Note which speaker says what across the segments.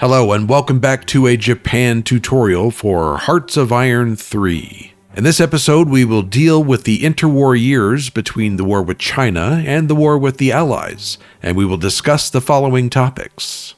Speaker 1: Hello and welcome back to a Japan tutorial for Hearts of Iron 3. In this episode we will deal with the interwar years between the war with China and the war with the Allies, and we will discuss the following topics.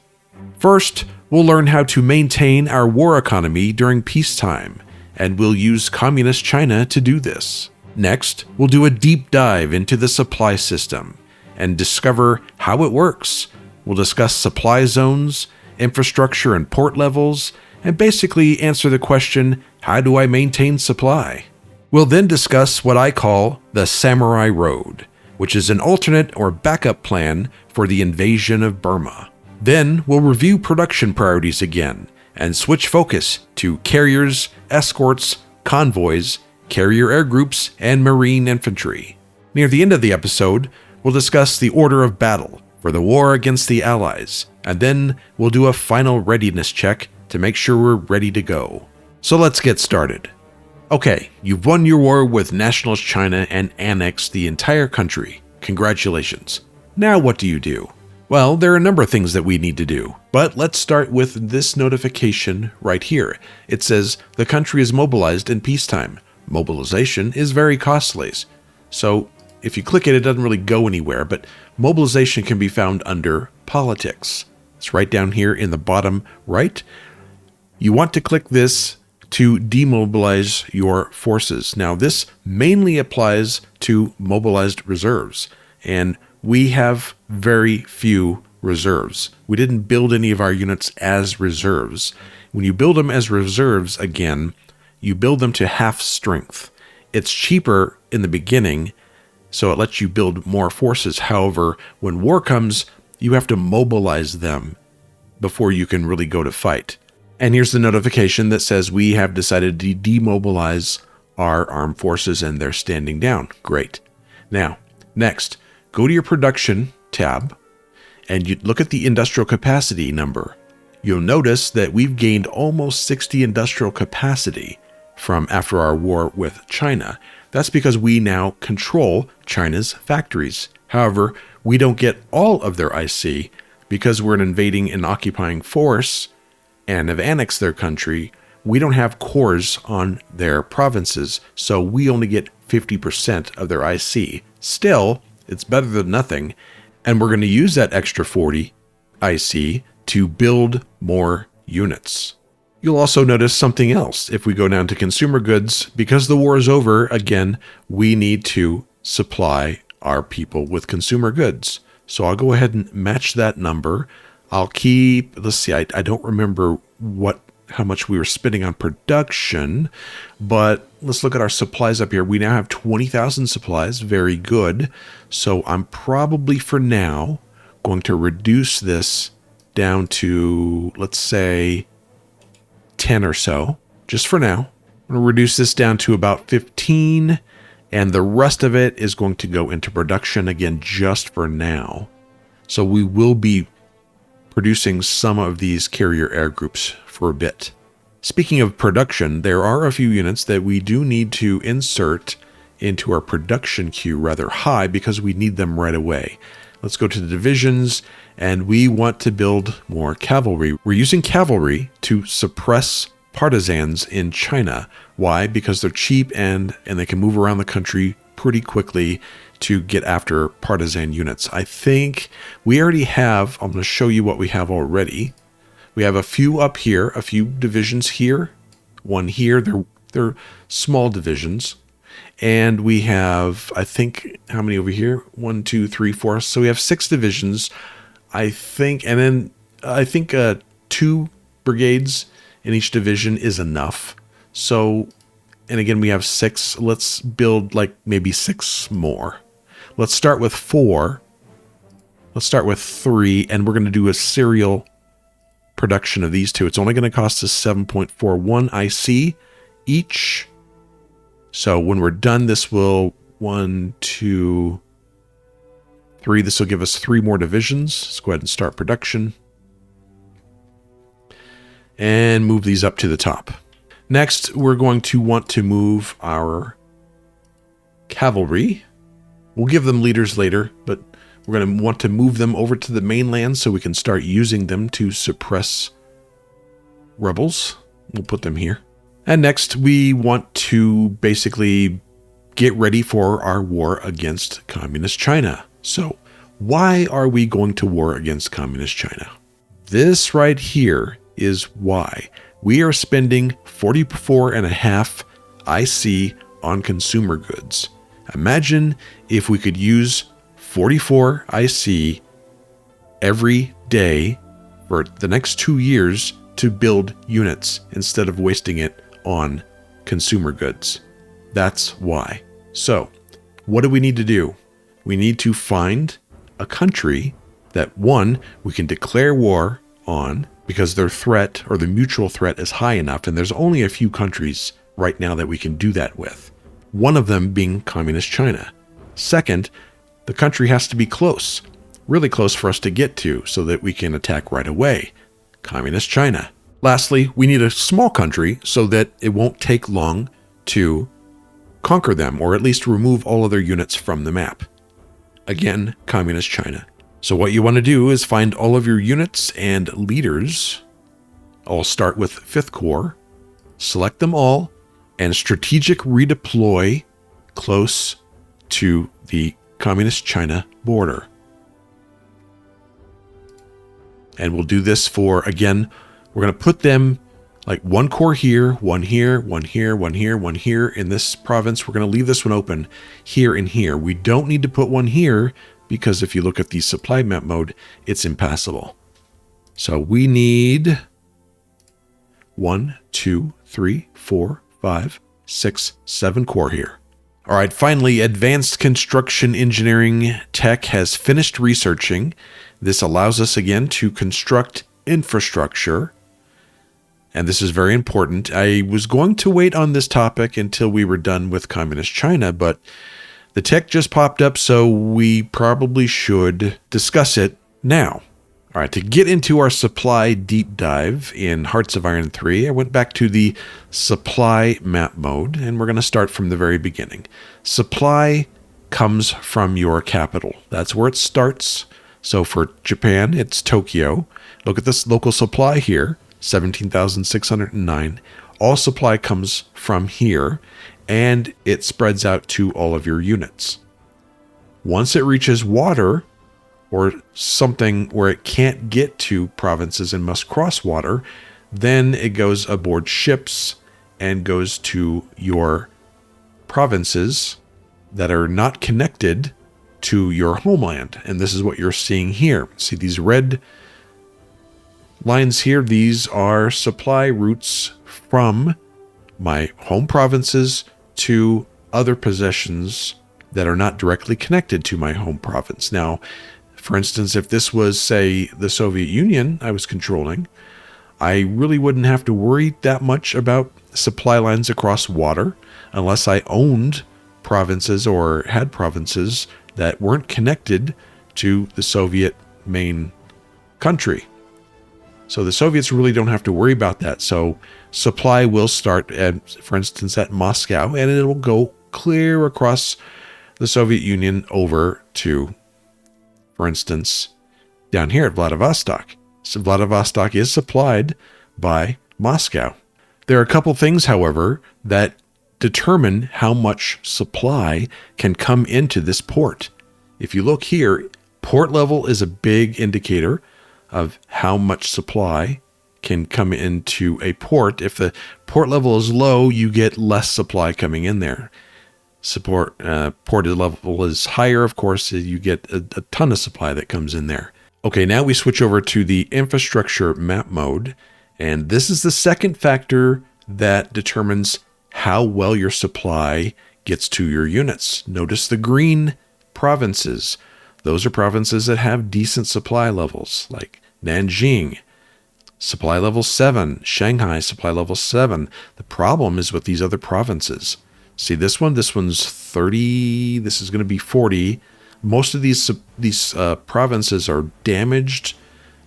Speaker 1: First, we'll learn how to maintain our war economy during peacetime, and we'll use Communist China to do this. Next, we'll do a deep dive into the supply system and discover how it works. We'll discuss supply zones, infrastructure and port levels, and basically answer the question, how do I maintain supply? We'll then discuss what I call the Samurai Road, which is an alternate or backup plan for the invasion of Burma. Then we'll review production priorities again and switch focus to carriers, escorts, convoys, carrier air groups, and marine infantry. Near the end of the episode, we'll discuss the order of battle for the war against the Allies, and then we'll do a final readiness check to make sure we're ready to go. So let's get started. Okay, you've won your war with Nationalist China and annexed the entire country. Congratulations. Now what do you do? Well, there are a number of things that we need to do, but let's start with this notification right here. It says the country is mobilized in peacetime. Mobilization is very costly. So if you click it, it doesn't really go anywhere, but mobilization can be found under politics. It's right down here in the bottom right. You want to click this to demobilize your forces. Now, this mainly applies to mobilized reserves, and we have very few reserves. We didn't build any of our units as reserves. When you build them as reserves, again, you build them to half strength. It's cheaper in the beginning, so it lets you build more forces. However, when war comes, you have to mobilize them before you can really go to fight. And here's the notification that says we have decided to demobilize our armed forces and they're standing down. Great. Now, next, go to your production tab and you look at the industrial capacity number. You'll notice that we've gained almost 60 industrial capacity from after our war with China. That's because we now control China's factories. However, we don't get all of their IC because we're an invading and occupying force and have annexed their country. We don't have cores on their provinces, so we only get 50% of their IC. Still, it's better than nothing, and we're going to use that extra 40 IC to build more units. You'll also notice something else. If we go down to consumer goods, because the war is over, again, we need to supply our people with consumer goods. So I'll go ahead and match that number. I'll keep, let's see, I don't remember how much we were spending on production, but let's look at our supplies up here. We now have 20,000 supplies, very good. So I'm probably for now going to reduce this down to, let's say, 10 or so, just for now. I'm going to reduce this down to about 15, and the rest of it is going to go into production again just for now. So we will be producing some of these carrier air groups for a bit. Speaking of production, there are a few units that we do need to insert into our production queue rather high because we need them right away. Let's go to the divisions, and we want to build more cavalry. We're using cavalry to suppress partisans in China. Why? Because they're cheap and they can move around the country pretty quickly to get after partisan units. I think we already have, I'm going to show you what we have already. We have a few up here, a few divisions here, one here. They're small divisions. And we have, I think, how many over here? 1, 2, 3, 4. So we have 6 divisions, I think. And then I think 2 brigades in each division is enough. So, and again, we have 6. Let's build like maybe 6 more. Let's start with 4. Let's start with 3. And we're going to do a serial production of these 2. It's only going to cost us 7.41 IC each. So when we're done, this will 1, 2, 3. This will give us 3 more divisions. Let's go ahead and start production. And move these up to the top. Next, we're going to want to move our cavalry. We'll give them leaders later, but we're going to want to move them over to the mainland so we can start using them to suppress rebels. We'll put them here. And next, we want to basically get ready for our war against Communist China. So, why are we going to war against Communist China? This right here is why. We are spending 44.5 IC on consumer goods. Imagine if we could use 44 IC every day for the next 2 years to build units instead of wasting it on consumer goods. That's why. So, what do we need to do? We need to find a country that, one, we can declare war on because their threat or the mutual threat is high enough, and there's only a few countries right now that we can do that with. One of them being Communist China. Second, the country has to be close, really close for us to get to so that we can attack right away. Communist China. Lastly, we need a small country so that it won't take long to conquer them, or at least remove all of their units from the map. Again, Communist China. So what you want to do is find all of your units and leaders. I'll start with 5th Corps, select them all, and strategic redeploy close to the Communist China border. And we'll do this for, again, we're going to put them like 1 corps here, 1 here, 1 here, 1 here, 1 here in this province. We're going to leave this one open here and here. We don't need to put one here because if you look at the supply map mode, it's impassable. So we need 1, 2, 3, 4, 5, 6, 7 corps here. All right, finally, Advanced Construction Engineering Tech has finished researching. This allows us again to construct infrastructure. And this is very important. I was going to wait on this topic until we were done with Communist China, but the tech just popped up, so we probably should discuss it now. All right, to get into our supply deep dive in Hearts of Iron 3, I went back to the supply map mode, and we're going to start from the very beginning. Supply comes from your capital. That's where it starts. So for Japan, it's Tokyo. Look at this local supply here, 17,609. All supply comes from here, and it spreads out to all of your units. Once it reaches water, or something where it can't get to provinces and must cross water, then it goes aboard ships and goes to your provinces that are not connected to your homeland. And this is what you're seeing here. See these red lines here? These are supply routes from my home provinces to other possessions that are not directly connected to my home province. Now, for instance, if this was, say, the Soviet Union I was controlling, I really wouldn't have to worry that much about supply lines across water unless I owned provinces or had provinces that weren't connected to the Soviet main country. So the Soviets really don't have to worry about that. So supply will start, for instance, at Moscow, and it will go clear across the Soviet Union over to, for instance, down here at Vladivostok. So Vladivostok is supplied by Moscow. There are a couple things, however, that determine how much supply can come into this port. If you look here, port level is a big indicator of how much supply can come into a port. If the port level is low, you get less supply coming in there. Port level is higher, of course, you get a ton of supply that comes in there. Okay, now we switch over to the infrastructure map mode, and this is the second factor that determines how well your supply gets to your units. Notice the green provinces. Those are provinces that have decent supply levels, like Nanjing, supply level 7, Shanghai, supply level 7. The problem is with these other provinces. See this one's 30, this is going to be 40. Most of these provinces are damaged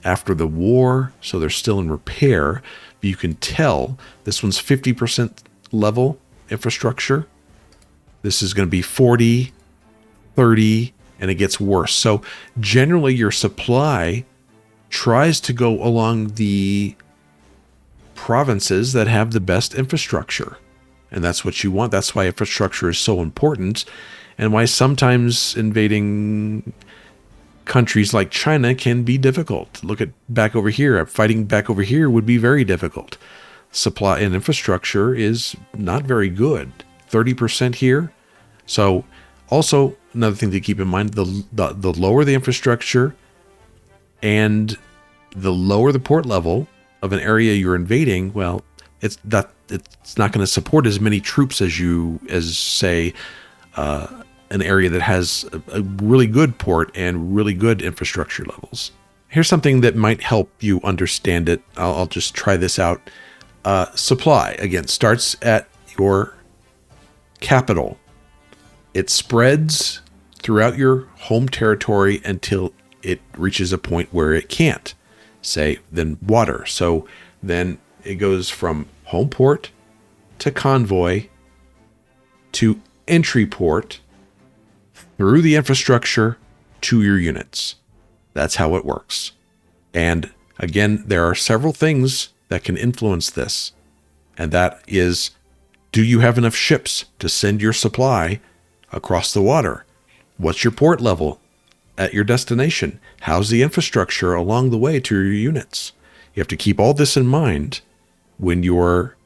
Speaker 1: after the war, so they're still in repair. But you can tell this one's 50% level infrastructure. This is going to be 40, 30, and it gets worse. So generally your supply tries to go along the provinces that have the best infrastructure. And that's what you want. That's why infrastructure is so important, and why sometimes invading countries like China can be difficult. Look at back over here. Fighting back over here would be very difficult. Supply and infrastructure is not very good. 30% here. So also another thing to keep in mind, the lower the infrastructure and the lower the port level of an area you're invading, well, it's not going to support as many troops as say an area that has a really good port and really good infrastructure levels. Here's something that might help you understand it. I'll just try this out. Supply, again, starts at your capital. It spreads throughout your home territory until it reaches a point where it can't. Say, then water. So then it goes from home port to convoy to entry port through the infrastructure to your units. That's how it works. And again, there are several things that can influence this. And that is, do you have enough ships to send your supply across the water? What's your port level at your destination? How's the infrastructure along the way to your units? You have to keep all this in mind when you're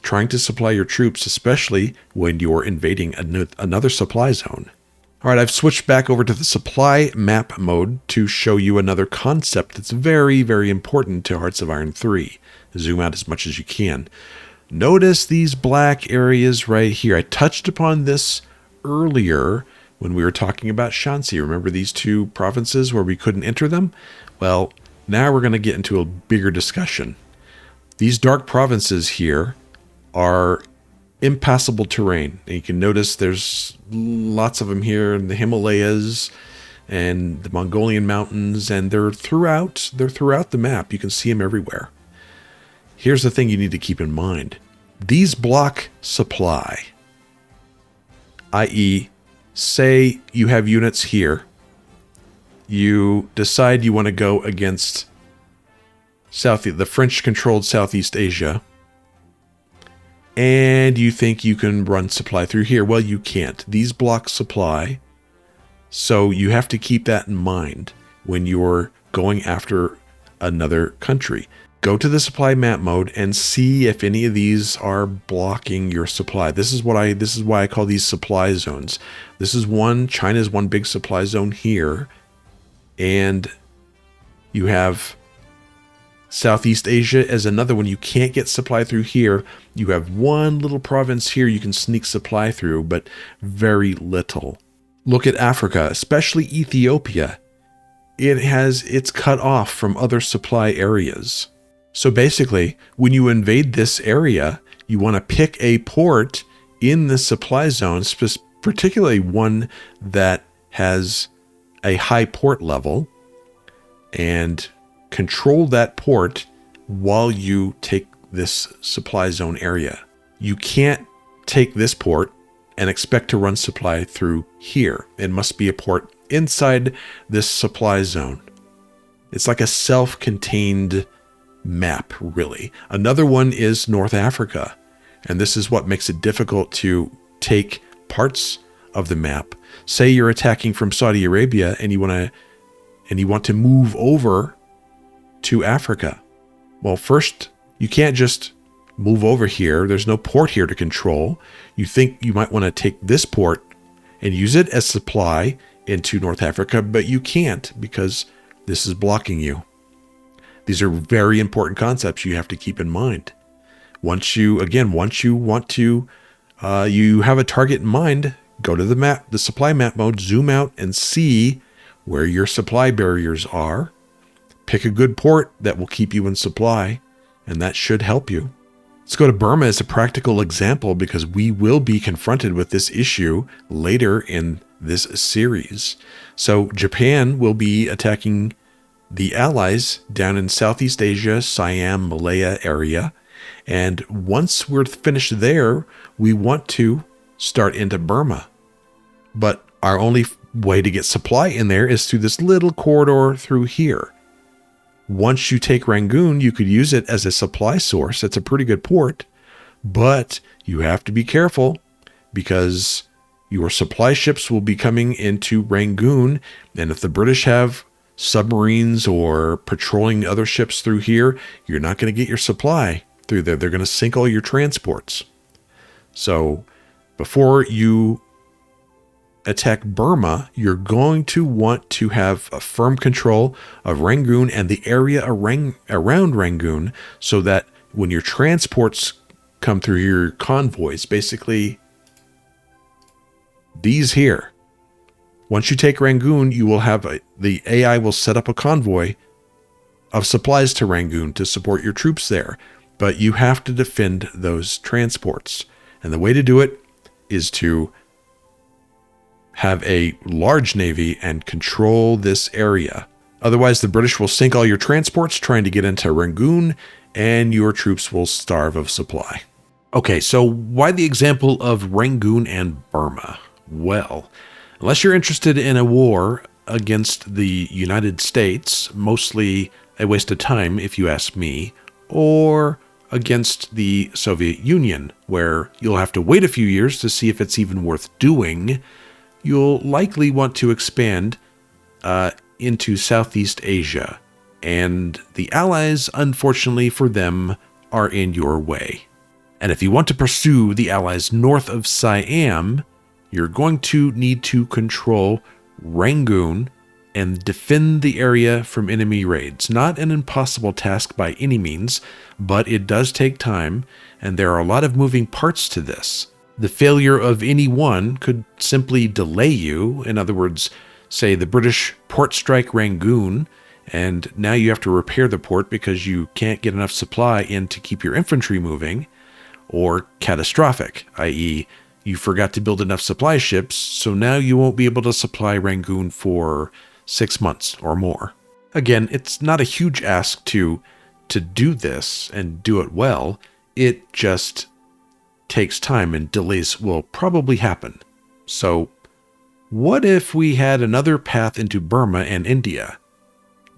Speaker 1: trying to supply your troops, especially when you're invading another supply zone. All right, I've switched back over to the supply map mode to show you another concept that's very, very important to Hearts of Iron 3. Zoom out as much as you can. Notice these black areas right here. I touched upon this earlier when we were talking about Shanxi. Remember these two provinces where we couldn't enter them? Well, now we're going to get into a bigger discussion. These dark provinces here are impassable terrain. And you can notice there's lots of them here in the Himalayas and the Mongolian mountains, and they're throughout the map. You can see them everywhere. Here's the thing you need to keep in mind. These block supply, i.e., say you have units here. You decide you want to go against the French-controlled Southeast Asia, and you think you can run supply through here. Well, you can't. These block supply, so you have to keep that in mind when you're going after another country. Go to the supply map mode and see if any of these are blocking your supply. This is why I call these supply zones. This is one. China's one big supply zone here, and you have Southeast Asia as another one. You can't get supply through here. You have one little province here you can sneak supply through, but very little. Look at Africa, especially Ethiopia. It's cut off from other supply areas. So basically, when you invade this area, you want to pick a port in the supply zone, particularly one that has a high port level, and control that port while you take this supply zone area. You can't take this port and expect to run supply through here. It must be a port inside this supply zone. It's like a self-contained map, really. Another one is North Africa, and this is what makes it difficult to take parts of the map. Say you're attacking from Saudi Arabia and you want to move over to Africa. Well, first, you can't just move over here. There's no port here to control. You think you might want to take this port and use it as supply into North Africa, but you can't because this is blocking you. These are very important concepts you have to keep in mind. Once you want to, you have a target in mind, go to the map, the supply map mode, zoom out and see where your supply barriers are. Pick a good port that will keep you in supply, and that should help you. Let's go to Burma as a practical example because we will be confronted with this issue later in this series. So Japan will be attacking the Allies down in Southeast Asia, Siam, Malaya area. And once we're finished there, we want to start into Burma. But our only way to get supply in there is through this little corridor through here. Once you take Rangoon, you could use it as a supply source. It's a pretty good port, but you have to be careful because your supply ships will be coming into Rangoon, and if the British have submarines or patrolling other ships through here, you're not going to get your supply through there. They're going to sink all your transports. So before you attack Burma, you're going to want to have a firm control of Rangoon and the area around Rangoon, so that when your transports come through your convoys, basically these here, once you take Rangoon, you will have the AI will set up a convoy of supplies to Rangoon to support your troops there. But you have to defend those transports. And the way to do it is to have a large navy and control this area. Otherwise, the British will sink all your transports trying to get into Rangoon, and your troops will starve of supply. Okay, so why the example of Rangoon and Burma? Well, unless you're interested in a war against the United States, mostly a waste of time if you ask me, or against the Soviet Union, where you'll have to wait a few years to see if it's even worth doing, you'll likely want to expand into Southeast Asia, and the Allies, unfortunately for them, are in your way. And if you want to pursue the Allies north of Siam, you're going to need to control Rangoon and defend the area from enemy raids. Not an impossible task by any means, but it does take time, and there are a lot of moving parts to this. The failure of any one could simply delay you. In other words, say the British port strike Rangoon, and now you have to repair the port because you can't get enough supply in to keep your infantry moving, or catastrophic, i.e., you forgot to build enough supply ships, so now you won't be able to supply Rangoon for 6 months or more. Again, it's not a huge ask to do this and do it well. It just takes time, and delays will probably happen. So what if we had another path into Burma and India?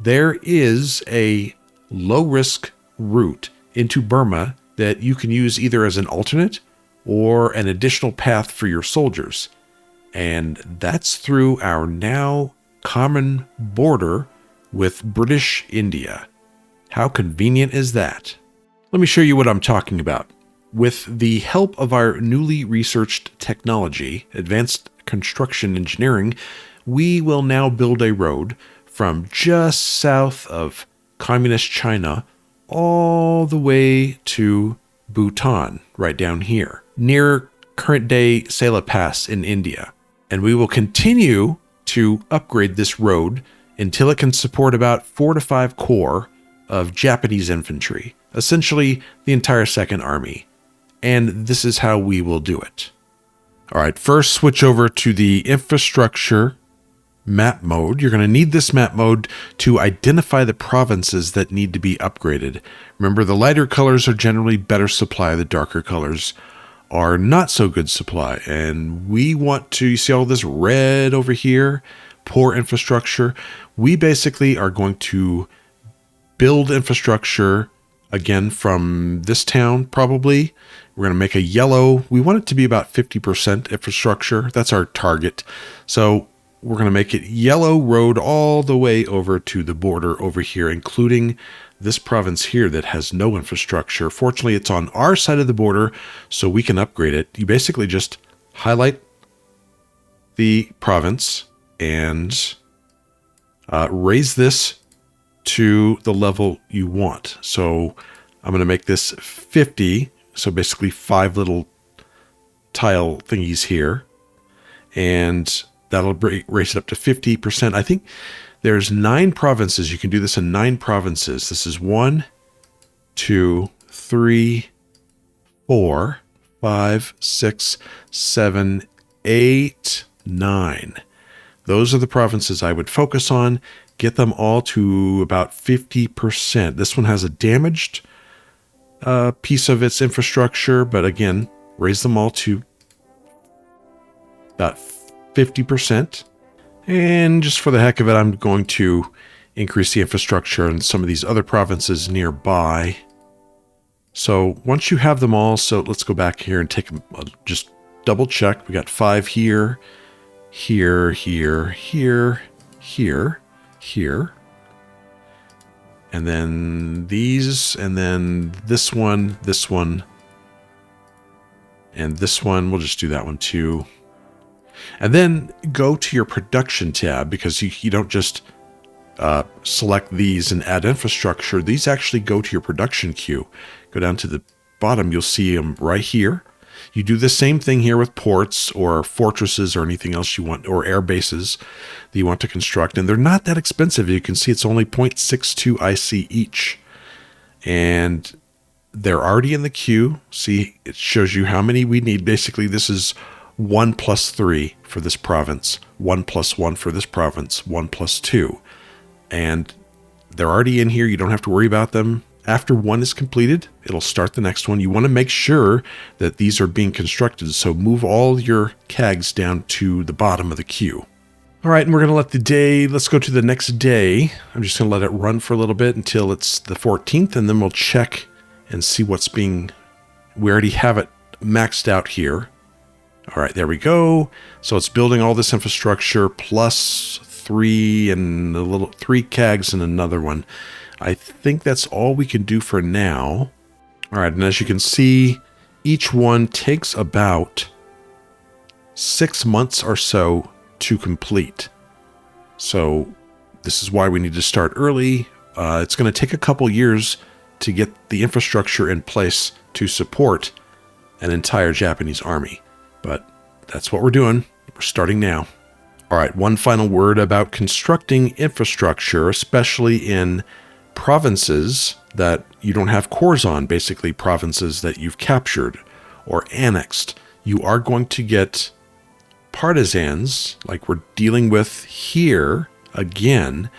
Speaker 1: There is a low-risk route into Burma that you can use either as an alternate or an additional path for your soldiers. And that's through our now common border with British India. How convenient is that? Let me show you what I'm talking about. With the help of our newly researched technology, advanced construction engineering, we will now build a road from just south of communist China all the way to Bhutan, right down here, near current-day Sela Pass in India. And we will continue to upgrade this road until it can support about 4 to 5 corps of Japanese infantry, essentially the entire Second Army. And this is how we will do it. All right, first switch over to the infrastructure map mode. You're going to need this map mode to identify the provinces that need to be upgraded. Remember, the lighter colors are generally better supply. The darker colors are not so good supply. And we want to, you see all this red over here, poor infrastructure. We basically are going to build infrastructure again from this town, probably. We're going to make a yellow. We want it to be about 50% infrastructure. That's our target. So we're going to make it yellow road all the way over to the border over here, including this province here that has no infrastructure. Fortunately, it's on our side of the border, so we can upgrade it. You basically just highlight the province and raise this to the level you want. So I'm going to make this 50. So basically 5 little tile thingies here. And that'll raise it up to 50%. I think there's 9 provinces. You can do this in 9 provinces. This is 1, 2, 3, 4, 5, 6, 7, 8, 9. Those are the provinces I would focus on. Get them all to about 50%. This one has a damaged piece of its infrastructure, but again, raise them all to about 50%. And just for the heck of it, I'm going to increase the infrastructure in some of these other provinces nearby. So once you have them all, so let's go back here and take just double check. We got 5 here, here, here, here, here, here. And then these, and then this one, and this one. We'll just do that one too. And then go to your production tab, because you don't just select these and add infrastructure. These actually go to your production queue. Go down to the bottom, you'll see them right here. You do the same thing here with ports or fortresses or anything else you want, or air bases that you want to construct. And they're not that expensive. You can see it's only 0.62 IC each. And they're already in the queue. See, it shows you how many we need. Basically, this is 1 plus 3 for this province, 1 plus 1 for this province, 1 plus 2. And they're already in here. You don't have to worry about them. After one is completed, it'll start the next one. You want to make sure that these are being constructed. So move all your CAGs down to the bottom of the queue. All right, and we're going to let the day, let's go to the next day. I'm just going to let it run for a little bit until it's the 14th, and then we'll check and see what's being, we already have it maxed out here. All right, there we go. So it's building all this infrastructure plus 3 and a little 3 CAGs and another one. I think that's all we can do for now. All right, and as you can see, each one takes about 6 months or so to complete. So this is why we need to start early. It's going to take a couple years to get the infrastructure in place to support an entire Japanese army. But that's what we're doing. We're starting now. All right, one final word about constructing infrastructure, especially in provinces that you don't have cores on, basically provinces that you've captured or annexed. You are going to get partisans like we're dealing with here again,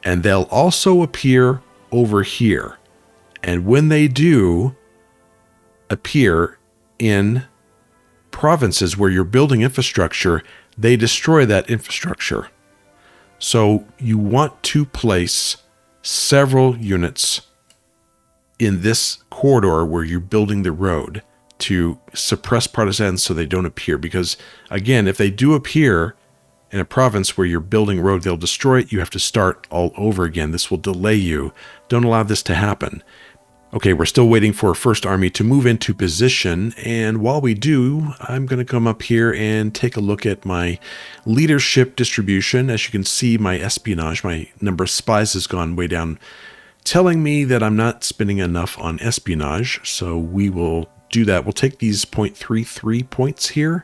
Speaker 1: and they'll also appear over here. And when they do appear in provinces where you're building infrastructure, they destroy that infrastructure. So you want to place several units in this corridor where you're building the road to suppress partisans so they don't appear. Because again, if they do appear in a province where you're building a road, they'll destroy it. You have to start all over again. This will delay you. Don't allow this to happen. Okay, we're still waiting for our first army to move into position, and while we do, I'm going to come up here and take a look at my leadership distribution. As you can see, my espionage, my number of spies has gone way down, telling me that I'm not spending enough on espionage, so we will do that. We'll take these 0.33 points here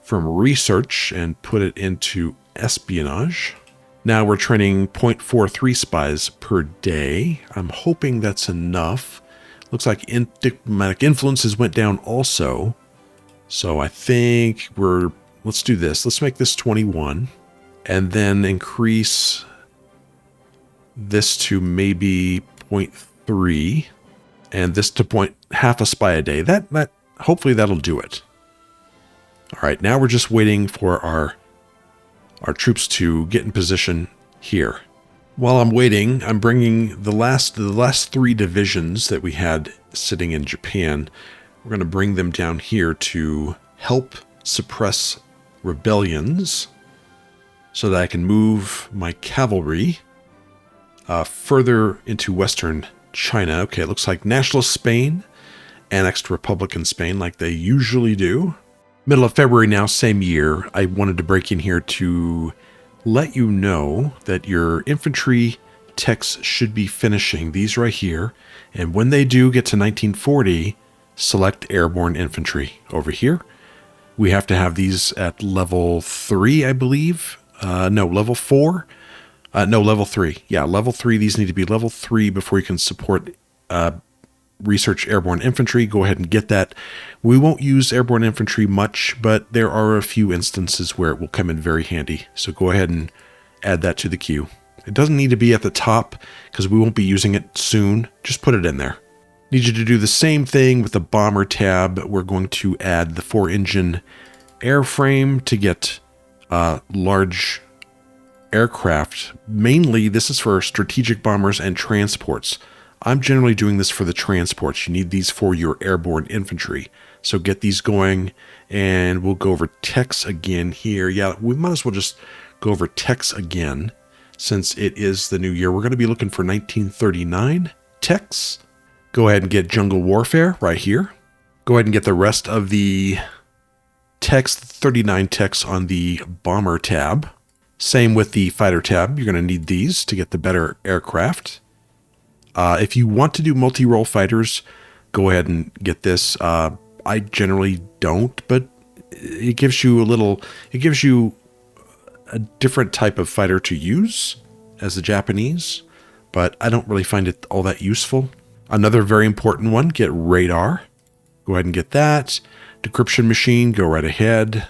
Speaker 1: from research and put it into espionage. Now we're training 0.43 spies per day. I'm hoping that's enough. Looks like diplomatic influences went down also. So I think let's do this. Let's make this 21 and then increase this to maybe 0.3 and this to half a spy a day. That hopefully that'll do it. All right, now we're just waiting for our troops to get in position here. While I'm waiting, I'm bringing the last 3 divisions that we had sitting in Japan. We're going to bring them down here to help suppress rebellions so that I can move my cavalry further into western China. Okay, it looks like Nationalist Spain annexed Republican Spain like they usually do. Middle of February now, same year, I wanted to break in here to let you know that your infantry techs should be finishing these right here. And when they do get to 1940, select airborne infantry over here. We have to have these at level 3, I believe. No, level 4. No, level 3. Yeah, level 3. These need to be level 3 before you can support research airborne infantry. Go ahead and get that. We won't use airborne infantry much, but there are a few instances where it will come in very handy. So go ahead and add that to the queue. It doesn't need to be at the top because we won't be using it soon. Just put it in there. Need you to do the same thing with the bomber tab. We're going to add the 4-engine airframe to get large aircraft. Mainly, this is for strategic bombers and transports. I'm generally doing this for the transports. You need these for your airborne infantry. So get these going, and we'll go over techs again here. Yeah, we might as well just go over techs again, since it is the new year. We're going to be looking for 1939 techs. Go ahead and get jungle warfare right here. Go ahead and get the rest of the techs, 39 techs on the bomber tab. Same with the fighter tab. You're going to need these to get the better aircraft. If you want to do multi-role fighters, go ahead and get this. I generally don't, but it gives you a different type of fighter to use as the Japanese, but I don't really find it all that useful. Another very important one, get radar. Go ahead and get that. Decryption machine, go right ahead.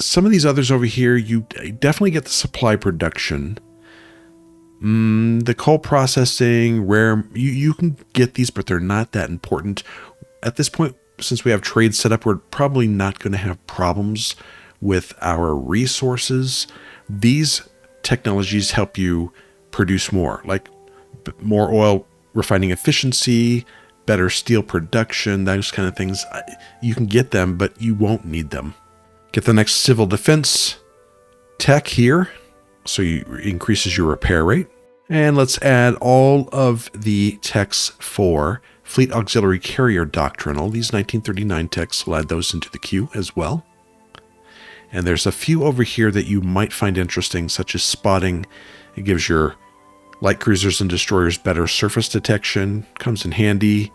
Speaker 1: Some of these others over here, you definitely get the supply production. The coal processing, rare, you can get these, but they're not that important. At this point, since we have trade set up, we're probably not going to have problems with our resources. These technologies help you produce more, like more oil refining efficiency, better steel production, those kind of things. You can get them, but you won't need them. Get the next civil defense tech here, so it increases your repair rate. And let's add all of the techs for Fleet Auxiliary Carrier Doctrine. All these 1939 techs, we'll add those into the queue as well. And there's a few over here that you might find interesting, such as spotting. It gives your light cruisers and destroyers better surface detection. Comes in handy.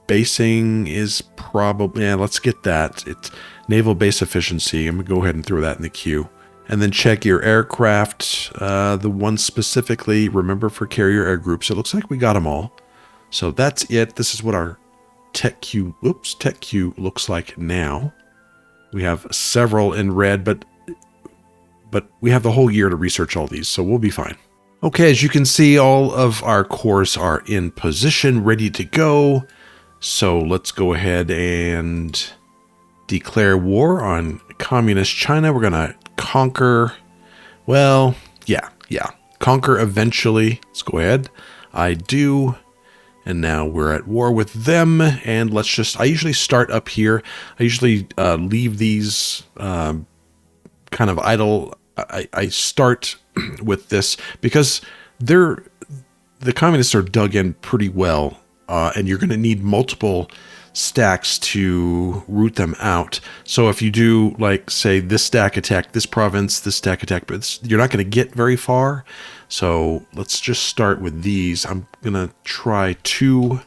Speaker 1: Basing is probably... Yeah, let's get that. It's naval base efficiency. I'm going to go ahead and throw that in the queue. And then check your aircraft. The one specifically, remember, for carrier air groups. It looks like we got them all. So that's it. This is what our tech queue looks like now. We have several in red, but we have the whole year to research all these, so we'll be fine. Okay, as you can see, all of our cores are in position, ready to go. So let's go ahead and declare war on Communist China. We're going to conquer, well, yeah, conquer eventually. Let's go ahead. I do. And now we're at war with them, and let's just, I usually start up here. I usually leave these kind of idle. I start with this because the communists are dug in pretty well, and you're going to need multiple stacks to root them out. So if you do, like, say, this stack attack this province, this stack attack, but you're not going to get very far. So let's just start with these. I'm going to try 2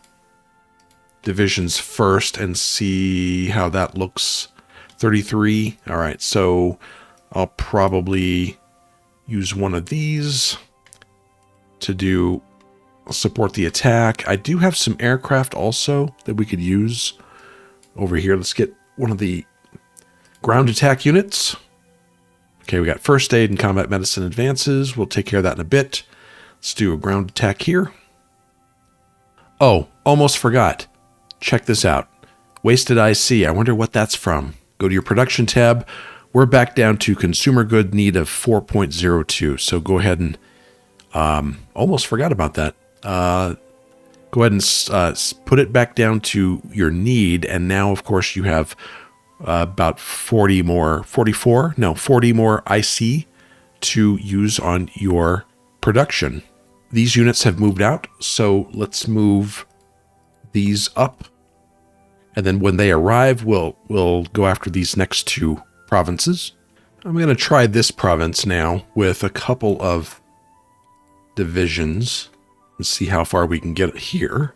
Speaker 1: divisions first and see how that looks. 33. All right, so I'll probably use one of these to support the attack. I do have some aircraft also that we could use over here. Let's get one of the ground attack units. Okay, we got first aid and combat medicine advances. We'll take care of that in a bit. Let's do a ground attack here. Oh, almost forgot. Check this out. Wasted IC. I wonder what that's from. Go to your production tab. We're back down to consumer good need of 4.02. So go ahead and almost forgot about that. Go ahead and put it back down to your need. And now, of course, you have about 40 more IC to use on your production. These units have moved out, so let's move these up. And then when they arrive, we'll go after these next 2 provinces. I'm going to try this province now with a couple of divisions and see how far we can get here.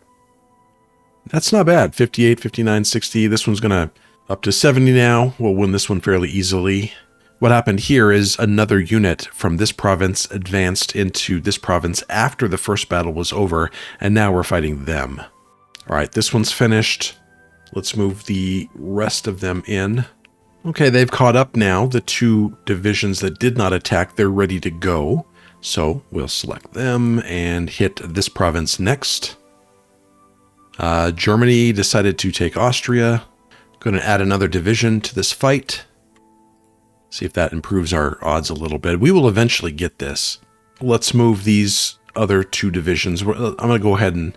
Speaker 1: That's not bad. 58, 59, 60. This one's going to up to 70 now. We'll win this one fairly easily. What happened here is another unit from this province advanced into this province after the first battle was over, and now we're fighting them. All right, this one's finished. Let's move the rest of them in. Okay, they've caught up now. The 2 divisions that did not attack, they're ready to go. So we'll select them and hit this province next. Germany decided to take Austria. Going to add another division to this fight. See if that improves our odds a little bit. We will eventually get this. Let's move these other 2 divisions. I'm going to go ahead and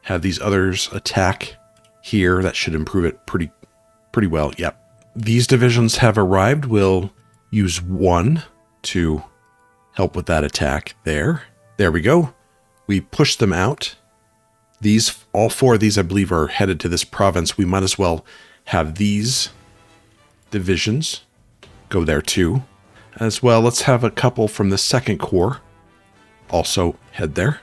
Speaker 1: have these others attack here. That should improve it pretty well. Yep. These divisions have arrived. We'll use 1 to help with that attack there. There we go. We push them out. All 4 of these, I believe, are headed to this province. We might as well have these divisions go there too. As well, let's have a couple from the 2nd Corps also head there.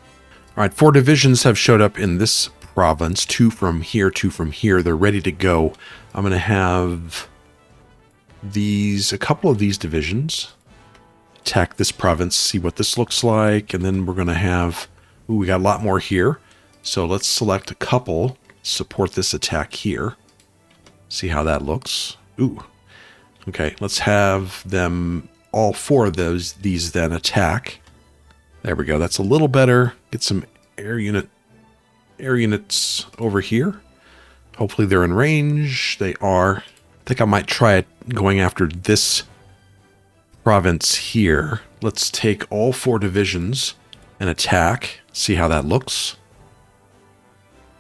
Speaker 1: All right, 4 divisions have showed up in this province. 2 from here, 2 from here. They're ready to go. I'm going to have a couple of these divisions attack this province, see what this looks like, and then we're going to have, we got a lot more here. So let's select a couple, support this attack here. See how that looks. Ooh. Okay, let's have them, all 4 of these then attack. There we go. That's a little better. Get some air units over here. Hopefully they're in range. They are. I think I might try it going after this province here. Let's take all 4 divisions and attack. See how that looks.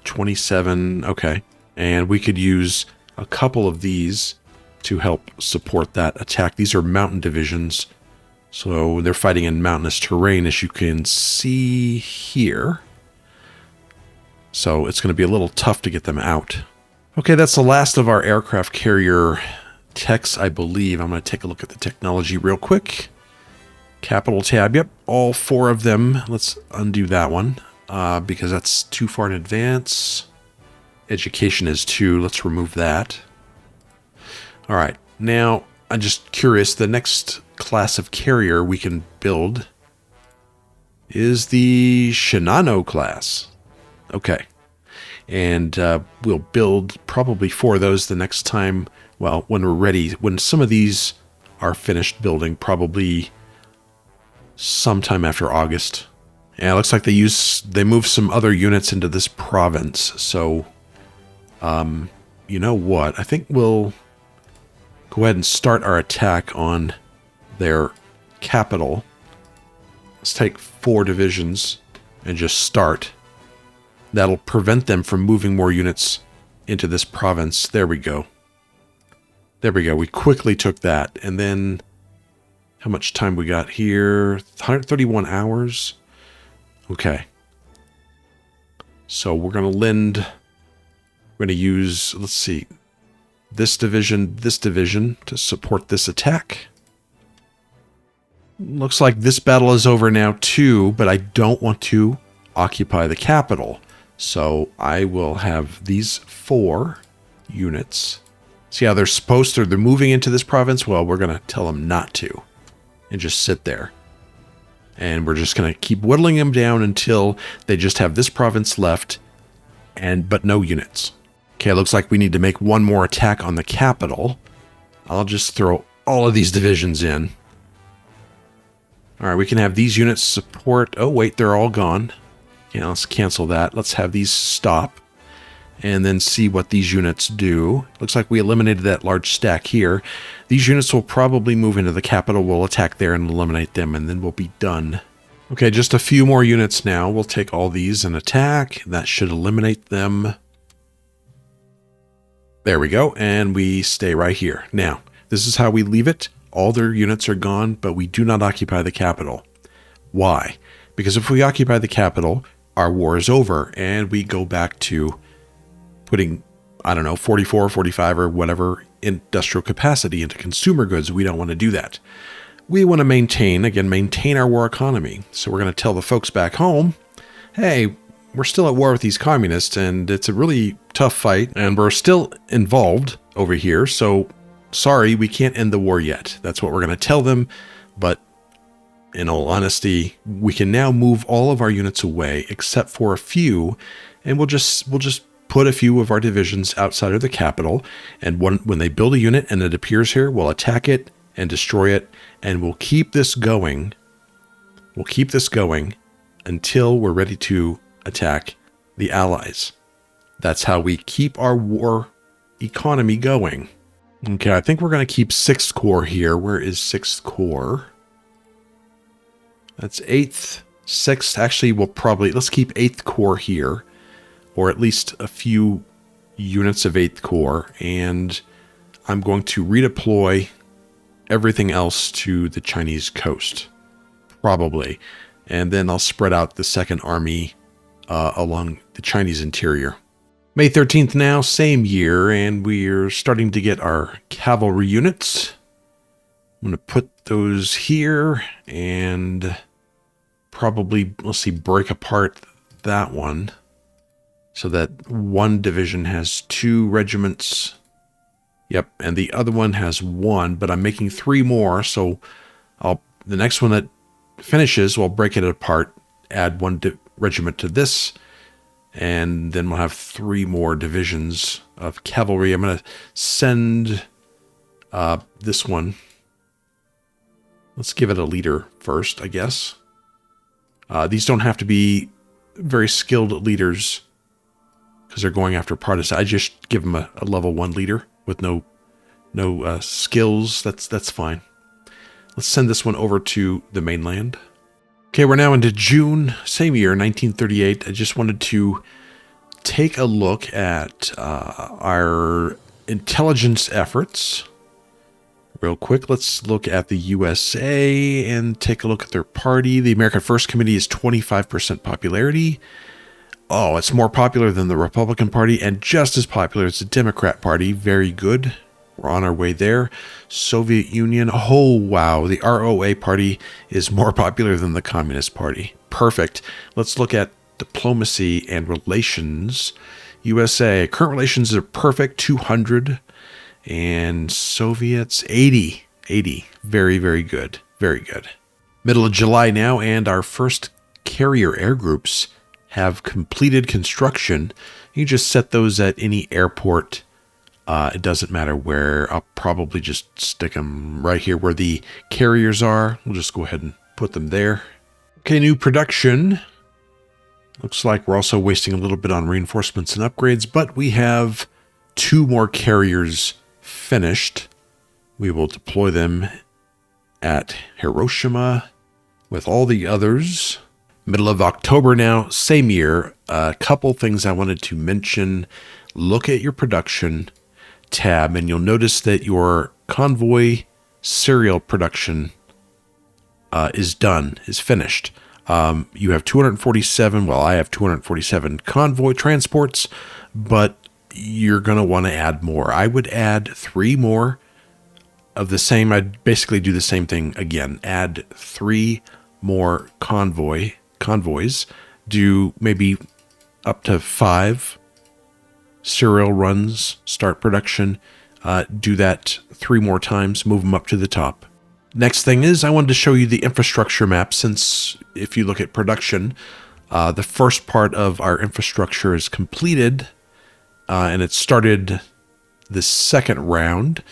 Speaker 1: 27. Okay. And we could use a couple of these to help support that attack. These are mountain divisions. So they're fighting in mountainous terrain, as you can see here. So it's going to be a little tough to get them out. Okay, that's the last of our aircraft carrier techs, I believe. I'm going to take a look at the technology real quick. Capital tab, yep, all 4 of them. Let's undo that one because that's too far in advance. Education is 2. Let's remove that. All right, now I'm just curious. The next class of carrier we can build is the Shinano class. Okay. And we'll build probably 4 of those the next time, well, when we're ready. When some of these are finished building, probably sometime after August. Yeah, it looks like they moved some other units into this province. So, you know what? I think we'll go ahead and start our attack on their capital. Let's take 4 divisions and just start. That'll prevent them from moving more units into this province. There we go. There we go. We quickly took that. And then how much time we got here? 131 hours. Okay. So we're going to lend, we're going to use, let's see, this division to support this attack. Looks like this battle is over now too, but I don't want to occupy the capital. So I will have these 4 units. See how they're moving into this province? Well, we're going to tell them not to and just sit there. And we're just going to keep whittling them down until they just have this province left, but no units. Okay, it looks like we need to make one more attack on the capital. I'll just throw all of these divisions in. All right, we can have these units support. Oh, wait, they're all gone. Yeah, let's cancel that. Let's have these stop and then see what these units do. Looks like we eliminated that large stack here. These units will probably move into the capital. We'll attack there and eliminate them, and then we'll be done. Okay, just a few more units now. We'll take all these and attack. That should eliminate them. There we go, and we stay right here. Now, this is how we leave it. All their units are gone, but we do not occupy the capital. Why? Because if we occupy the capital, our war is over, and we go back to putting, I don't know, 44, 45, or whatever industrial capacity into consumer goods. We don't want to do that. We want to maintain our war economy. So we're going to tell the folks back home, hey, we're still at war with these communists, and it's a really tough fight, and we're still involved over here, so sorry, we can't end the war yet. That's what we're going to tell them, but in all honesty, we can now move all of our units away, except for a few, and we'll just put a few of our divisions outside of the capital, and when they build a unit and it appears here, we'll attack it and destroy it, and we'll keep this going. We'll keep this going until we're ready to attack the Allies. That's how we keep our war economy going. Okay, I think we're going to keep 6th Corps here. Where is 6th Corps? That's 8th, 6th. Actually, let's keep 8th Corps here, or at least a few units of 8th Corps, and I'm going to redeploy everything else to the Chinese coast, probably. And then I'll spread out the 2nd Army along the Chinese interior. May 13th now, same year, and we're starting to get our cavalry units. I'm going to put those here and probably, let's see, break apart that one so that one division has 2 regiments. Yep, and the other one has 1, but I'm making 3 more, so the next one that finishes, we'll break it apart, add 1 regiment to this, and then we'll have 3 more divisions of cavalry. I'm going to send this one. Let's give it a leader first, I guess. These don't have to be very skilled leaders because they're going after partisans. I just give them a level 1 leader with no skills. That's fine. Let's send this one over to the mainland. Okay, we're now into June, same year, 1938. I just wanted to take a look at our intelligence efforts. Real quick, let's look at the USA and take a look at their party. The American First Committee is 25% popularity. Oh, it's more popular than the Republican Party and just as popular as the Democrat Party. Very good. We're on our way there. Soviet Union. Oh, wow. The ROA Party is more popular than the Communist Party. Perfect. Let's look at diplomacy and relations. USA. Current relations are perfect. 200. And Soviets, 80. 80. Very, very good. Very good. Middle of July now, and our first carrier air groups have completed construction. You just set those at any airport. It doesn't matter where. I'll probably just stick them right here where the carriers are. We'll just go ahead and put them there. Okay, new production. Looks like we're also wasting a little bit on reinforcements and upgrades, but we have 2 more carriers finished. We will deploy them at Hiroshima with all the others. Middle of October now, same year. A couple things I wanted to mention. Look at your production tab, and you'll notice that your convoy serial production is finished. You have 247, well, I have 247 convoy transports, but you're going to want to add more. I would add 3 more of the same. I'd basically do the same thing again. Add 3 more convoys. Do maybe up to 5 serial runs, start production. Do that 3 more times, move them up to the top. Next thing is I wanted to show you the infrastructure map, since if you look at production, the first part of our infrastructure is completed, and it started the second round.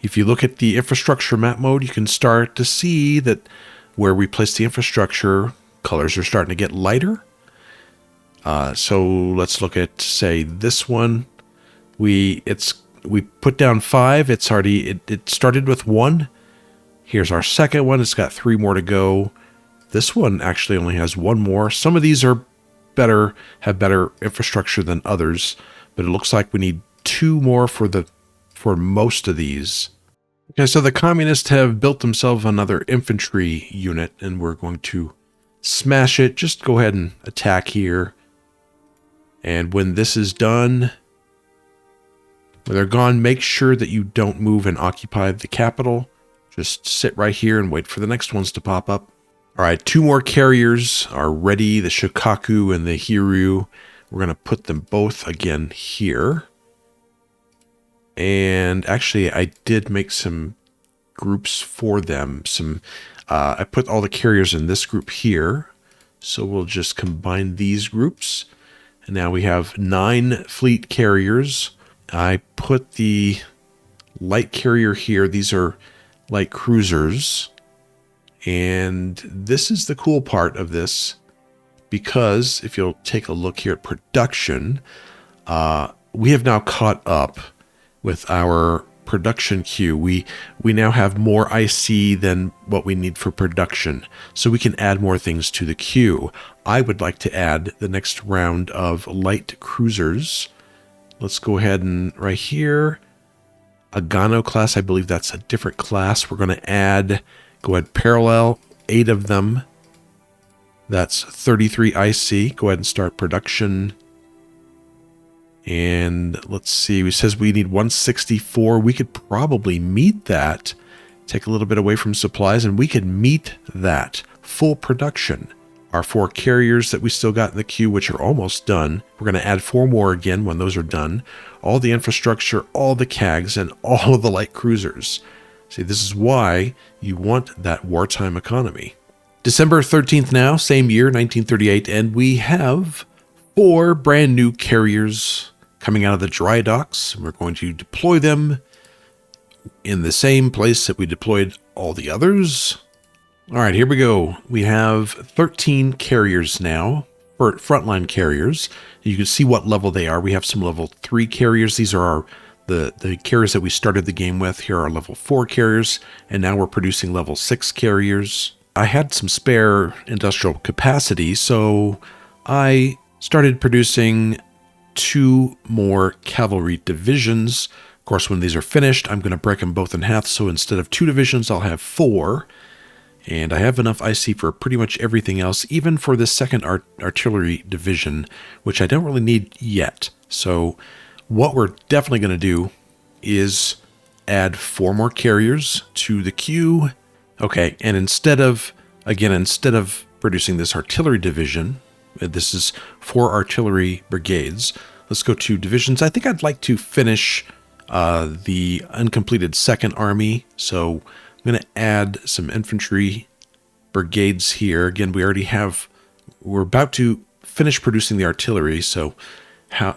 Speaker 1: If you look at the infrastructure map mode, you can start to see that where we place the infrastructure, colors are starting to get lighter. So let's look at, say, this one. We put down 5. It started with 1. Here's our second one. It's got 3 more to go. This one actually only has 1 more. Some of these have better infrastructure than others, but it looks like we need 2 more for most of these. Okay, so the communists have built themselves another infantry unit, and we're going to smash it. Just go ahead and attack here. And when this is done, when they're gone, make sure that you don't move and occupy the capital. Just sit right here and wait for the next ones to pop up. All right, 2 more carriers are ready, the Shikaku and the Hiryu. We're going to put them both again here. And actually, I did make some groups for them. I put all the carriers in this group here. So we'll just combine these groups. And now we have 9 fleet carriers. I put the light carrier here. These are light cruisers. And this is the cool part of this, because if you'll take a look here at production, we have now caught up with our production queue. We now have more IC than what we need for production, so we can add more things to the queue. I would like to add the next round of light cruisers. Let's go ahead and right here, Agano class, I believe that's a different class. We're going to add, go ahead, parallel, 8 of them. That's 33 IC. Go ahead and start production. And let's see, it says we need 164. We could probably meet that. Take a little bit away from supplies, and we could meet that full production. Our 4 carriers that we still got in the queue, which are almost done. We're going to add 4 more again when those are done. All the infrastructure, all the CAGs, and all of the light cruisers. See, this is why you want that wartime economy. December 13th now, same year, 1938, and we have 4 brand new carriers coming out of the dry docks. We're going to deploy them in the same place that we deployed all the others. All right, here we go. We have 13 carriers now, or frontline carriers. You can see what level they are. We have some level 3 carriers. These are the carriers that we started the game with. Here are level 4 carriers, and now we're producing level 6 carriers. I had some spare industrial capacity, so I started producing 2 more cavalry divisions. Of course, when these are finished, I'm going to break them both in half, so instead of 2 divisions, I'll have 4. And I have enough IC for pretty much everything else, even for this second artillery division, which I don't really need yet. So what we're definitely going to do is add 4 more carriers to the queue. Okay, and instead of producing this artillery division, this is 4 artillery brigades, let's go to divisions. I think I'd like to finish the uncompleted second army, so I'm going to add some infantry brigades here. Again, we're about to finish producing the artillery, so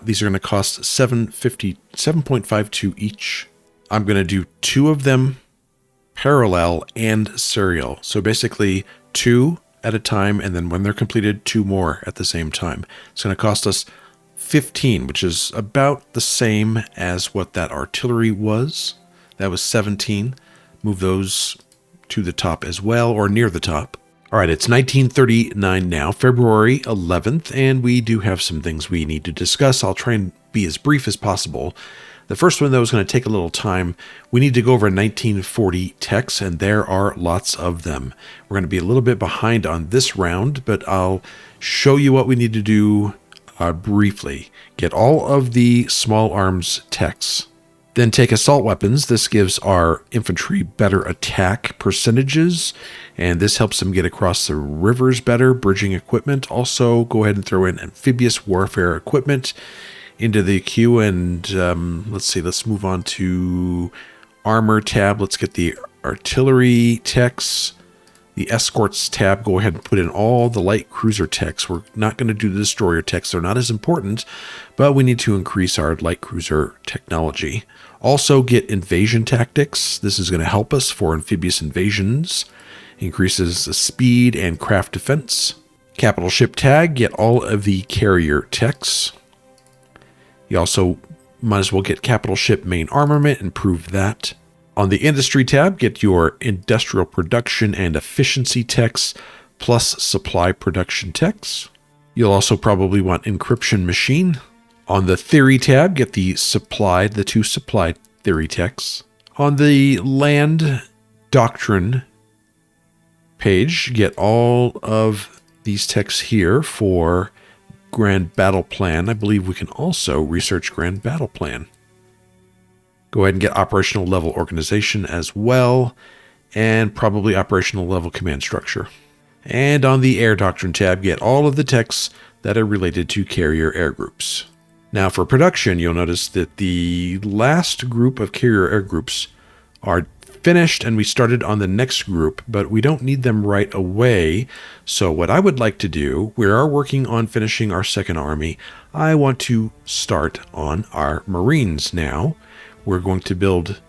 Speaker 1: these are going to cost 7.52 each. I'm going to do 2 of them parallel and serial. So basically 2 at a time, and then when they're completed, 2 more at the same time. It's going to cost us 15, which is about the same as what that artillery was. That was 17. Move those to the top as well, or near the top. All right, it's 1939 now, February 11th, and we do have some things we need to discuss. I'll try and be as brief as possible. The first one, though, is going to take a little time. We need to go over 1940 techs, and there are lots of them. We're going to be a little bit behind on this round, but I'll show you what we need to do briefly. Get all of the small arms techs. Then take assault weapons. This gives our infantry better attack percentages, and this helps them get across the rivers better. Bridging equipment. Also, go ahead and throw in amphibious warfare equipment into the queue, and let's move on to armor tab. Let's get the artillery techs. The escorts tab, go ahead and put in all the light cruiser techs. We're not going to do the destroyer techs. They're not as important, but we need to increase our light cruiser technology. Also get invasion tactics. This is going to help us for amphibious invasions. Increases the speed and craft defense. Capital ship tag, get all of the carrier techs. You also might as well get capital ship main armament, improve that. On the industry tab, get your industrial production and efficiency techs, plus supply production techs. You'll also probably want encryption machine. On the theory tab, get the 2 supply theory techs. On the land doctrine page, get all of these techs here for Grand Battle Plan. I believe we can also research Grand Battle Plan. Go ahead and get operational level organization as well, and probably operational level command structure. And on the air doctrine tab, get all of the techs that are related to carrier air groups. Now for production, you'll notice that the last group of carrier air groups are finished, and we started on the next group, but we don't need them right away. So what I would like to do, we are working on finishing our second army. I want to start on our Marines now. We're going to build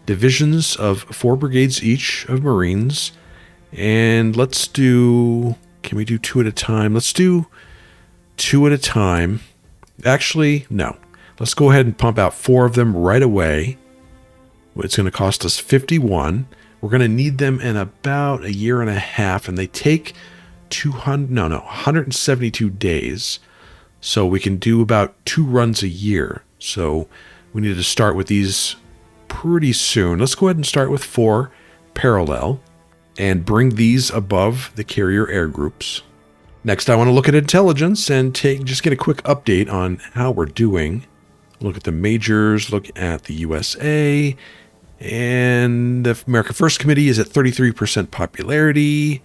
Speaker 1: divisions of 4 brigades each of Marines. And let's do, can we do 2 at a time? Let's do 2 at a time. Actually, no. Let's go ahead and pump out 4 of them right away. It's going to cost us 51. We're going to need them in about a year and a half, and they take 172 days. So we can do about 2 runs a year. So we need to start with these pretty soon. Let's go ahead and start with 4 parallel and bring these above the carrier air groups. Next, I want to look at intelligence and just get a quick update on how we're doing. Look at the majors, look at the USA, and the America First Committee is at 33% popularity,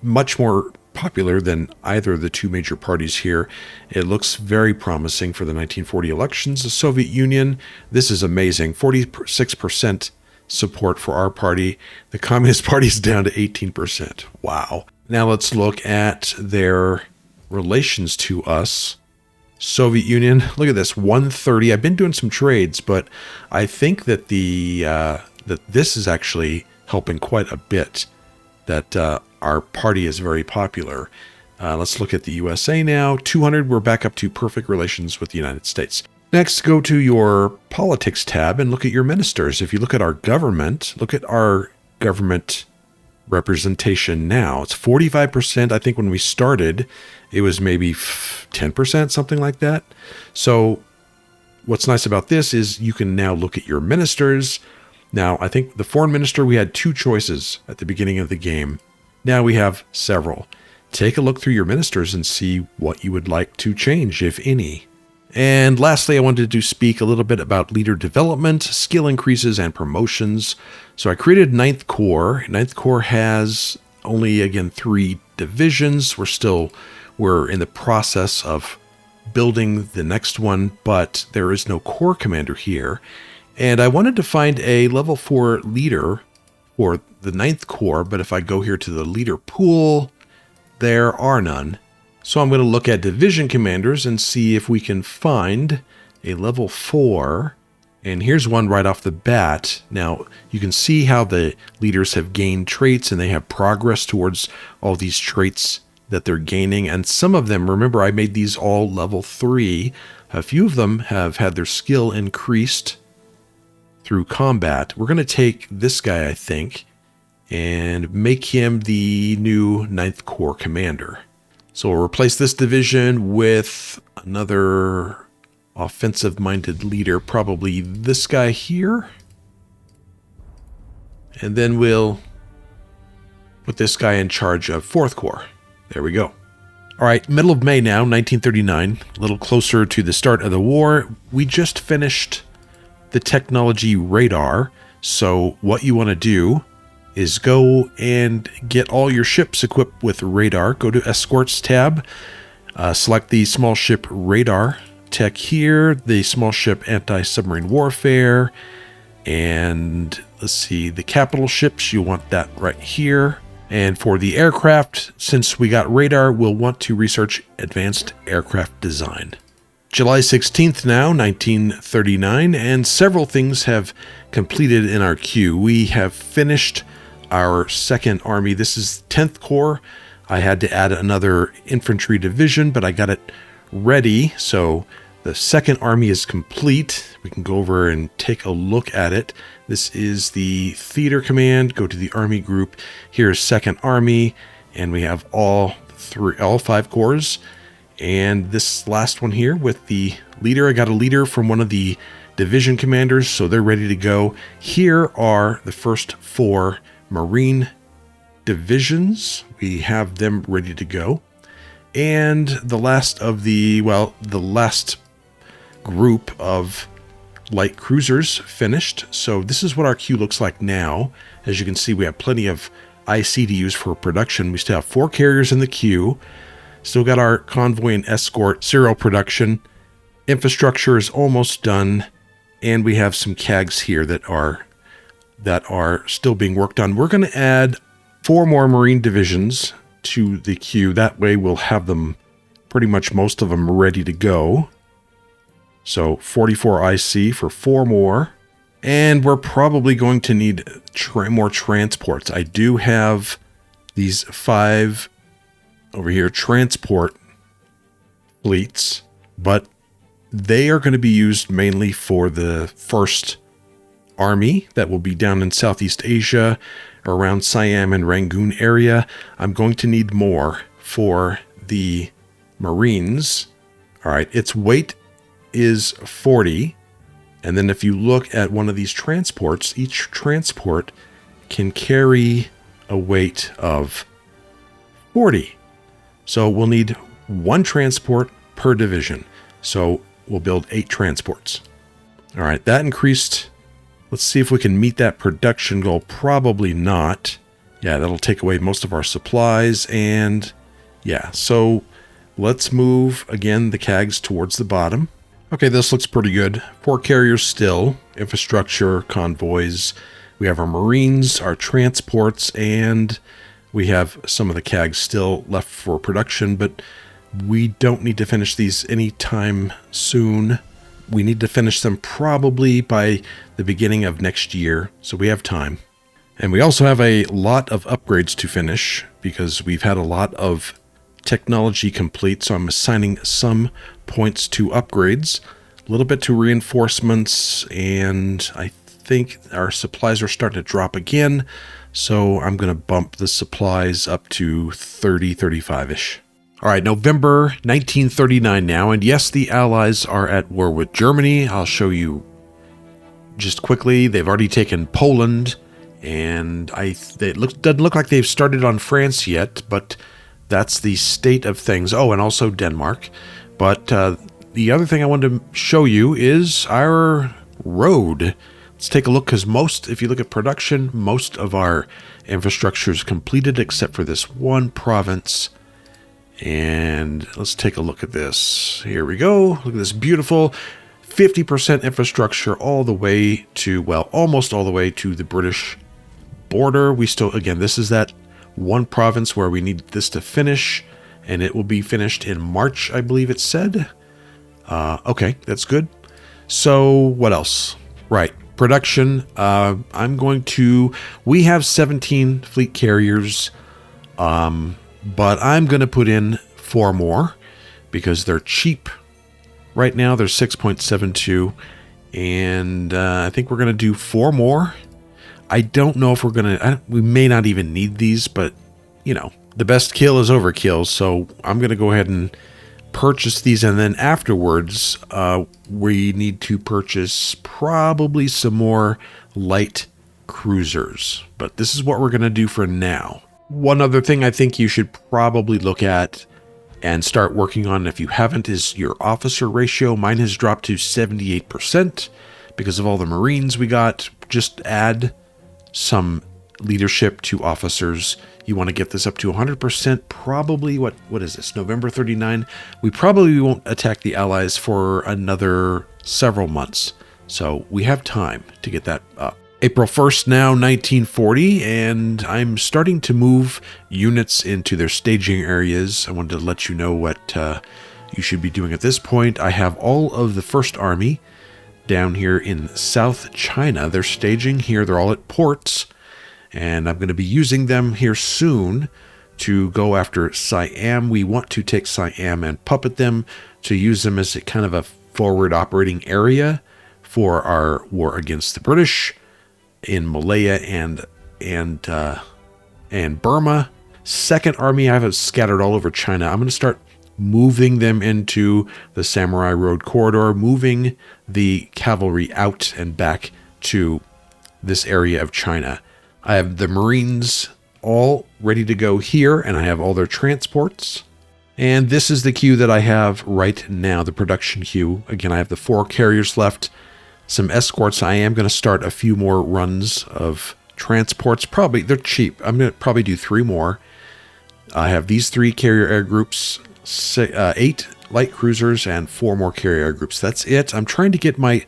Speaker 1: much more popular than either of the 2 major parties here. It looks very promising for the 1940 elections. The Soviet Union, this is amazing, 46% support for our party. The Communist Party is down to 18%. Wow. Now let's look at their relations to us. Soviet Union, look at this, 130. I've been doing some trades, but I think that that this is actually helping quite a bit, that our party is very popular. Let's look at the USA now. 200, we're back up to perfect relations with the United States. Next, go to your politics tab and look at your ministers. If you look at our government, look at our government representation now. It's 45%. I think when we started, it was maybe 10%, something like that. So what's nice about this is you can now look at your ministers. Now, I think the foreign minister, we had 2 choices at the beginning of the game. Now we have several. Take a look through your ministers and see what you would like to change, if any. And lastly, I wanted to speak a little bit about leader development, skill increases, and promotions. So I created 9th Corps. 9th Corps has only, again, 3 divisions. We're in the process of building the next one, but there is no Corps commander here. And I wanted to find a level 4 leader for the 9th Corps, but if I go here to the leader pool, there are none. So I'm going to look at division commanders and see if we can find a level 4. And here's one right off the bat. Now, you can see how the leaders have gained traits and they have progress towards all these traits that they're gaining. And some of them, remember, I made these all level 3. A few of them have had their skill increased through combat. We're going to take this guy, I think, and make him the new 9th Corps commander. So we'll replace this division with another offensive-minded leader, probably this guy here. And then we'll put this guy in charge of 4th Corps. There we go. All right, middle of May now, 1939, a little closer to the start of the war. We just finished the technology radar. So what you want to do is go and get all your ships equipped with radar. Go to Escorts tab, select the small ship radar tech here, the small ship anti-submarine warfare, and let's see, the capital ships, you want that right here. And for the aircraft, since we got radar, we'll want to research advanced aircraft design. July 16th now, 1939, and several things have completed in our queue. We have finished our 2nd Army. This is 10th Corps. I had to add another infantry division, but I got it ready. So the 2nd Army is complete. We can go over and take a look at it. This is the theater command. Go to the Army group. Here's 2nd Army, and we have all 5 corps. And this last one here with the leader, I got a leader from one of the division commanders, so they're ready to go. Here are the first 4 Marine divisions. We have them ready to go. And the last of the last group of light cruisers finished. So this is what our queue looks like now. As you can see, we have plenty of IC to use for production. We still have 4 carriers in the queue. Still got our convoy and escort serial production. Infrastructure is almost done. And we have some CAGs here that are still being worked on. We're going to add 4 more Marine divisions to the queue. That way we'll have them, pretty much most of them, ready to go. So 44 IC for 4 more. And we're probably going to need more transports. I do have these 5 over here transport fleets, but they are going to be used mainly for the first army that will be down in Southeast Asia, around Siam and Rangoon area. I'm going to need more for the Marines. All right, its weight is 40. And then if you look at one of these transports, each transport can carry a weight of 40. So we'll need one transport per division. So we'll build 8 transports. All right, that increased. Let's see if we can meet that production goal. Probably not. Yeah, that'll take away most of our supplies. And yeah, so let's move, again, the CAGs towards the bottom. Okay, this looks pretty good. 4 carriers still, infrastructure, convoys. We have our Marines, our transports, and we have some of the CAGs still left for production, but we don't need to finish these anytime soon. We need to finish them probably by the beginning of next year, so we have time. And we also have a lot of upgrades to finish because we've had a lot of technology complete, so I'm assigning some points to upgrades, a little bit to reinforcements, and I think our supplies are starting to drop again, so I'm going to bump the supplies up to 30, 35-ish. All right, November 1939 now, and yes, the Allies are at war with Germany. I'll show you just quickly. They've already taken Poland, and it doesn't look like they've started on France yet, but that's the state of things. Oh, and also Denmark. But the other thing I wanted to show you is our road. Let's take a look, because if you look at production, most of our infrastructure is completed except for this one province. And let's take a look at this. Here we go. Look at this beautiful 50% infrastructure all the way to, well, almost all the way to the British border. We still, again, this is that one province where we need this to finish, and it will be finished in March, I believe it said. Okay, that's good. So what else? Right, production. We have 17 fleet carriers, but I'm going to put in 4 more because they're cheap. Right now, they're 6.72, and I think we're going to do 4 more. I don't know if we're going to... We may not even need these, but, you know, the best kill is overkill, so I'm going to go ahead and purchase these, and then afterwards, we need to purchase probably some more light cruisers. But this is what we're going to do for now. One other thing I think you should probably look at and start working on if you haven't is your officer ratio. Mine has dropped to 78% because of all the Marines we got. Just add some leadership to officers. You want to get this up to 100%. Probably, what is this, November 39? We probably won't attack the Allies for another several months. So we have time to get that up. April 1st now, 1940, and I'm starting to move units into their staging areas. I wanted to let you know what you should be doing at this point. I have all of the 1st Army down here in South China. They're staging here. They're all at ports, and I'm going to be using them here soon to go after Siam. We want to take Siam and puppet them to use them as a kind of a forward operating area for our war against the British in Malaya and Burma. 2nd Army I have scattered all over China. I'm going to start moving them into the Samurai Road corridor, moving the cavalry out and back to this area of China. I have the Marines all ready to go here, and I have all their transports. And this is the queue that I have right now, the production queue. Again, I have the 4 carriers left, some escorts. I am going to start a few more runs of transports. Probably, they're cheap. I'm going to probably do 3 more. I have these 3 carrier air groups, 8 light cruisers, and 4 more carrier air groups. That's it. I'm trying to get my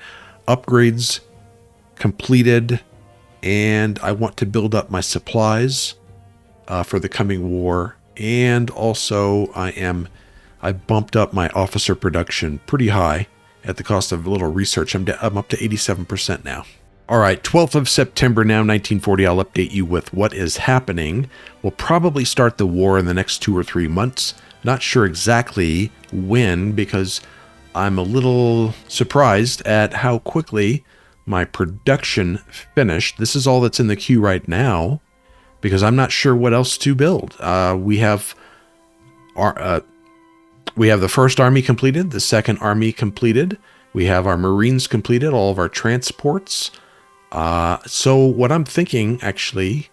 Speaker 1: upgrades completed, and I want to build up my supplies for the coming war. And also, I bumped up my officer production pretty high at the cost of a little research. I'm up to 87% now. All right, 12th of September now, 1940. I'll update you with what is happening. We'll probably start the war in the next 2 or 3 months. Not sure exactly when, because I'm a little surprised at how quickly my production finished. This is all that's in the queue right now, because I'm not sure what else to build. We have the first army completed, the second army completed. We have our Marines completed, all of our transports. So what I'm thinking, actually,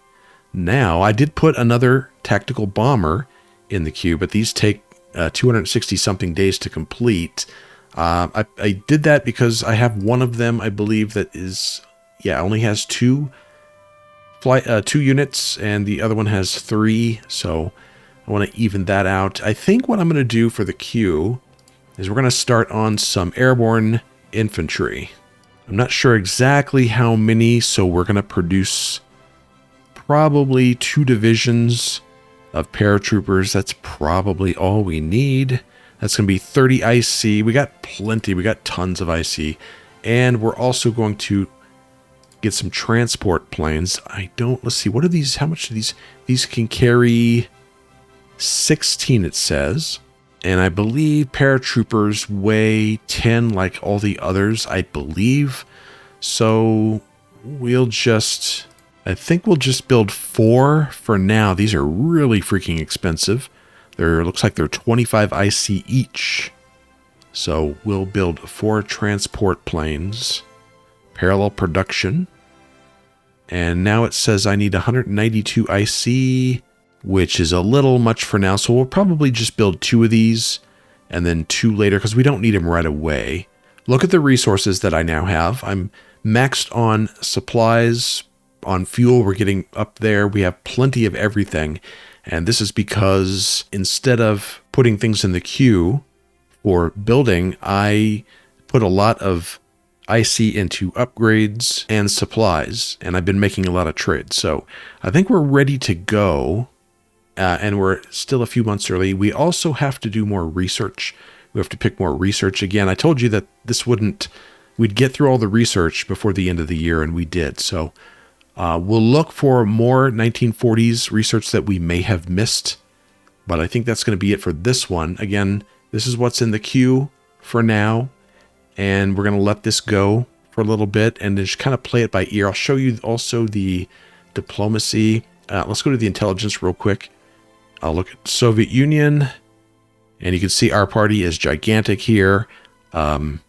Speaker 1: now, I did put another tactical bomber in the queue, but these take 260-something days to complete. I did that because I have one of them, I believe, that is, only has two units, and the other one has 3, so I want to even that out. I think what I'm going to do for the queue is we're going to start on some airborne infantry. I'm not sure exactly how many, so we're going to produce probably 2 divisions of paratroopers. That's probably all we need. That's going to be 30 IC. We got plenty. We got tons of IC. And we're also going to get some transport planes. Let's see, what are these? How much do these? These can carry 16, it says. And I believe paratroopers weigh 10 like all the others, I believe. So I think we'll just build 4 for now. These are really freaking expensive. Looks like they're 25 IC each. So we'll build 4 transport planes. Parallel production. And now it says I need 192 IC, which is a little much for now. So we'll probably just build 2 of these and then 2 later, because we don't need them right away. Look at the resources that I now have. I'm maxed on supplies, on fuel. We're getting up there. We have plenty of everything. And this is because instead of putting things in the queue for building, I put a lot of IC into upgrades and supplies, and I've been making a lot of trades. So I think we're ready to go, and we're still a few months early. We also have to do more research. We have to pick more research again. I told you that we'd get through all the research before the end of the year, and we did. So we'll look for more 1940s research that we may have missed, but I think that's going to be it for this one. Again, this is what's in the queue for now, and we're going to let this go for a little bit and just kind of play it by ear. I'll show you also the diplomacy. Let's go to the intelligence real quick. I'll look at Soviet Union, and you can see our party is gigantic here. The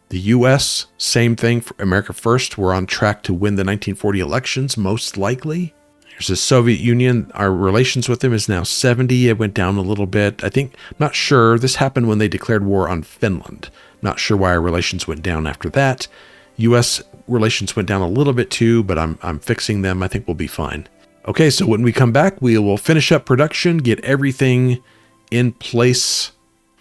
Speaker 1: U.S., same thing for America First. We're on track to win the 1940 elections, most likely. Here's the Soviet Union. Our relations with them is now 70. It went down a little bit. I'm not sure. This happened when they declared war on Finland. Not sure why our relations went down after that. U.S. relations went down a little bit too, but I'm fixing them. I think we'll be fine. Okay, so when we come back, we will finish up production, get everything in place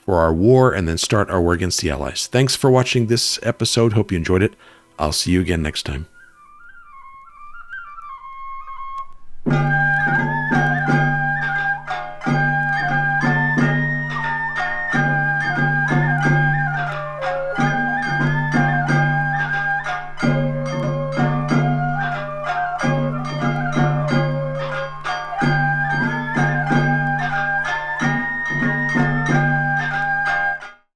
Speaker 1: for our war, and then start our war against the Allies. Thanks for watching this episode. Hope you enjoyed it. I'll see you again next time.